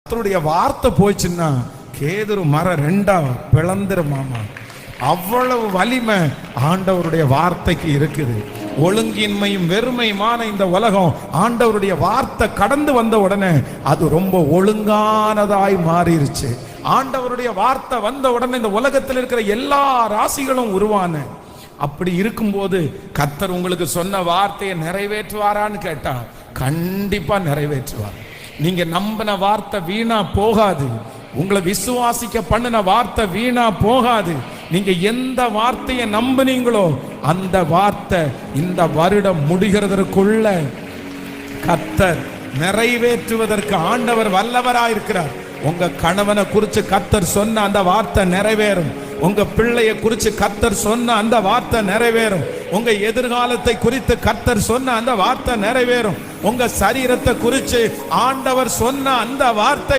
கர்த்தருடைய வார்த்தை போச்சுன்னா கேதுரு மரம் ரெண்டா பிளந்துருமாமா. அவ்வளவு வலிமை ஆண்டவருடைய வார்த்தைக்கு இருக்குது. ஒழுங்கின்மையும் வெறுமையுமான இந்த உலகம் ஆண்டவருடைய வார்த்தை கடந்து வந்த உடனே அது ரொம்ப ஒழுங்கானதாய் மாறிடுச்சு. ஆண்டவருடைய வார்த்தை வந்த உடனே இந்த உலகத்தில் இருக்கிற எல்லா ராசிகளும் உருவான. அப்படி இருக்கும்போது கர்த்தர் உங்களுக்கு சொன்ன வார்த்தையை நிறைவேற்றுவாரான்னு கேட்டா கண்டிப்பா நிறைவேற்றுவார். நீங்க நம்பின வார்த்தை வீணா போகாது. உங்களை விசுவாசிக்க பண்ணின வார்த்தை வீணா போகாது. நீங்க எந்த வார்த்தையை நம்பினீங்களோ அந்த வார்த்தை இந்த வருடம் முடிகிறதற்குள்ள கர்த்தர் நிறைவேற்றுவதற்கு ஆண்டவர் வல்லவராயிருக்கிறார். உங்க கணவனை குறித்து கர்த்தர் சொன்ன அந்த வார்த்தை நிறைவேறும். உங்க பிள்ளைய குறித்து கர்த்தர் சொன்ன அந்த வார்த்தை நிறைவேறும். உங்க எதிர்காலத்தை குறித்து கர்த்தர் சொன்ன அந்த வார்த்தை நிறைவேறும். உங்க சரீரத்தை குறித்து ஆண்டவர் சொன்ன அந்த வார்த்தை